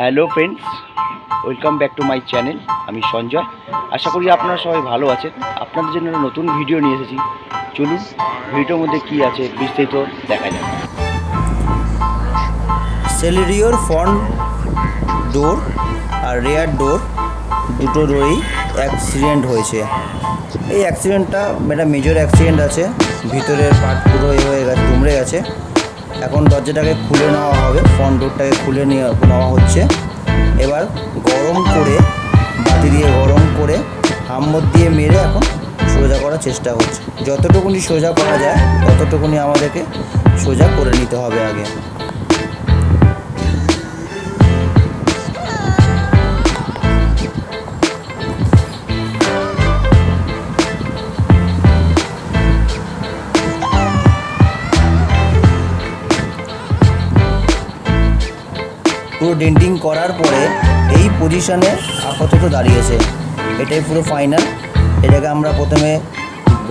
Hello friends, welcome back to my channel. আমি সঞ্জয়। আশা করি আপনারা সবাই ভালো আছেন। আপনাদের জন্য নতুন ভিডিও নিয়ে এসেছি। চলুন ভিডিওর মধ্যে কি আছে বিস্তারিত দেখা যাক। সেলেরিওর ফ্রন্ট ডোর আর রেয়ার ডোর দুটো ডোরেই অ্যাক্সিডেন্ট হয়েছে। এই অ্যাক্সিডেন্টটা একটা মেজর অ্যাক্সিডেন্ট আছে। ভিতরের পার্ট পুরো হয়ে গেছে, দুমড়ে গেছে। এখন দরজাটাকে খুলে নেওয়া হবে, ফ্রন্ট ডোরটাকে খুলে নেওয়া হচ্ছে। এবার গরম করে, বাতি দিয়ে গরম করে হাম্মর দিয়ে মেরে এখন সোজা করার চেষ্টা হচ্ছে। যতটুকুনি সোজা করা যায় ততটুকুনি আমাদেরকে সোজা করে নিতে হবে আগে। পুরো ডেন্টিং করার পরে এই পজিশনে আপাতত দাঁড়িয়েছে। এটাই পুরো ফাইনাল। এটাকে আমরা প্রথমে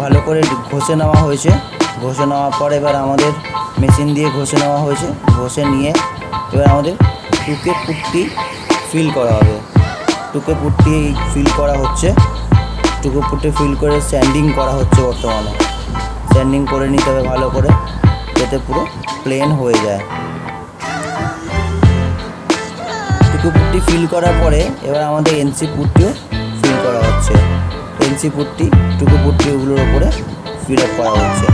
ভালো করে ঘষে নেওয়া হয়েছে। ঘষে নেওয়ার পর এবার আমাদের মেশিন দিয়ে ঘষে নেওয়া হয়েছে। ঘষে নিয়ে এবার আমাদের টুকে পুট্টি ফিল করা হবে। টুকে পুট্টি ফিল করা হচ্ছে। টুকে পুট্টি ফিল করে স্যান্ডিং করা হচ্ছে বর্তমানে। স্যান্ডিং করে নিতে হবে ভালো করে, যাতে পুরো প্লেন হয়ে যায়। টুকু পুট্টি ফিল করার পরে এবার আমাদের এনসি পুট্টিও ফিল করা হচ্ছে। এনসি পুট্টি টুকু পুট্টিগুলোর ওপরে ফিল আপ করা হচ্ছে।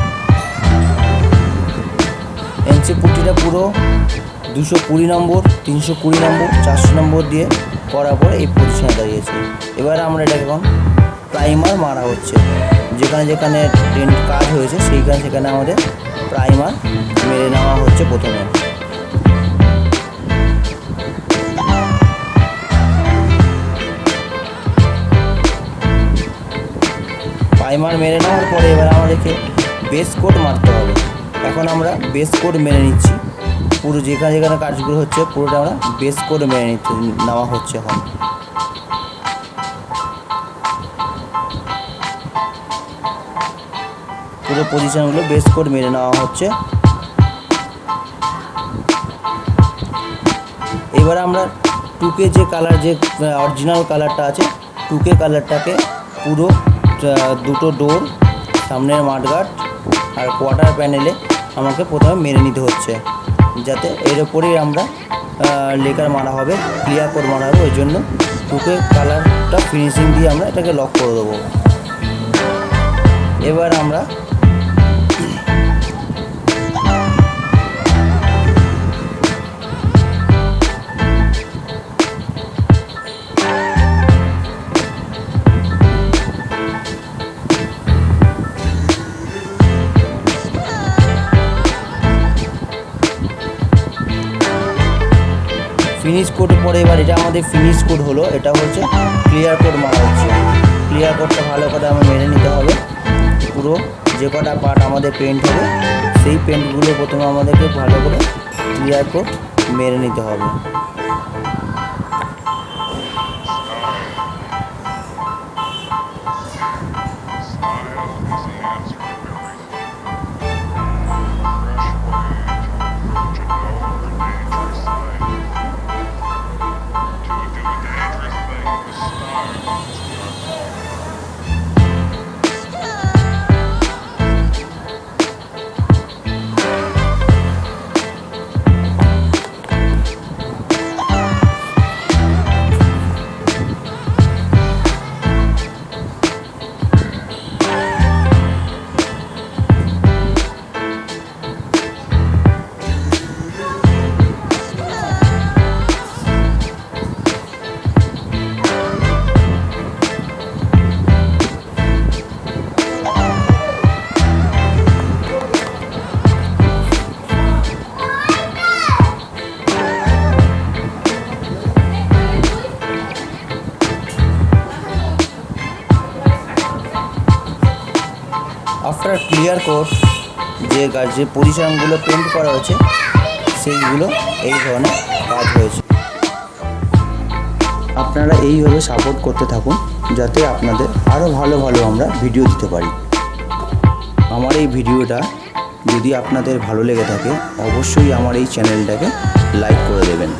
এনসি পুট্টিটা পুরো 220 নম্বর, 320 নম্বর, 400 নম্বর দিয়ে করার পরে এই পজিশনে দাঁড়িয়েছে। এবার আমরা এটাকে এখন প্রাইমার মারা হচ্ছে। যেখানে যেখানে ডেন্ট কাজ হয়েছে সেখানে আমাদের প্রাইমার মেরে নেওয়া হচ্ছে প্রথমে। প্রাইমার মেরে নেওয়ার পরে এবার আমাদেরকে বেস কোট মারতে হবে। এখন আমরা বেস কোট মেরে নিচ্ছি। পুরো যেখানে যেখানে কাজগুলো হচ্ছে পুরোটা আমরা বেস কোট মেরে নেওয়া হচ্ছে। এখন পুরো পজিশনগুলো বেস কোট মেরে নেওয়া হচ্ছে। এবার আমরা টুকে যে কালার, যে অরিজিনাল কালারটা আছে, টুকে কালারটাকে পুরো দুটো ডোর, সামনের মাঠগার্ড আর কোয়ার্টার প্যানেলে আমাকে প্রথমে মেরে নিতে হচ্ছে, যাতে এর ওপরেই আমরা লেকার মারা হবে, ক্লিয়ার কোড মারা হবে। ওই জন্য টুকে কালারটা ফিনিশিং দিয়ে আমরা এটাকে লক করে দেবো। এবার আমরা ফিনিশ কোড পরে এবার এটা আমাদের ফিনিশ কোড হলো। এটা হচ্ছে ক্লিয়ার কোড মারা হচ্ছে। ক্লিয়ার কোডটা ভালো করে আমরা মেরে নিতে হবে। পুরো যে কটা পার্ট আমাদের পেন্ট হবে সেই পেন্টগুলো প্রথমে আমাদেরকে ভালো করে ক্লিয়ার কোড মেরে নিতে হবে। আফটার ক্লিয়ার কোড যে পজিশনগুলো পেন্ট করা হয়েছে সেইগুলো এই ধরনের কাজ হয়েছে। আপনারা এইভাবে সাপোর্ট করতে থাকুন, যাতে আপনাদের আরও ভালো ভালো আমরা ভিডিও দিতে পারি। আমার এই ভিডিওটা যদি আপনাদের ভালো লেগে থাকে অবশ্যই আমার এই চ্যানেলটাকে লাইক করে দেবেন।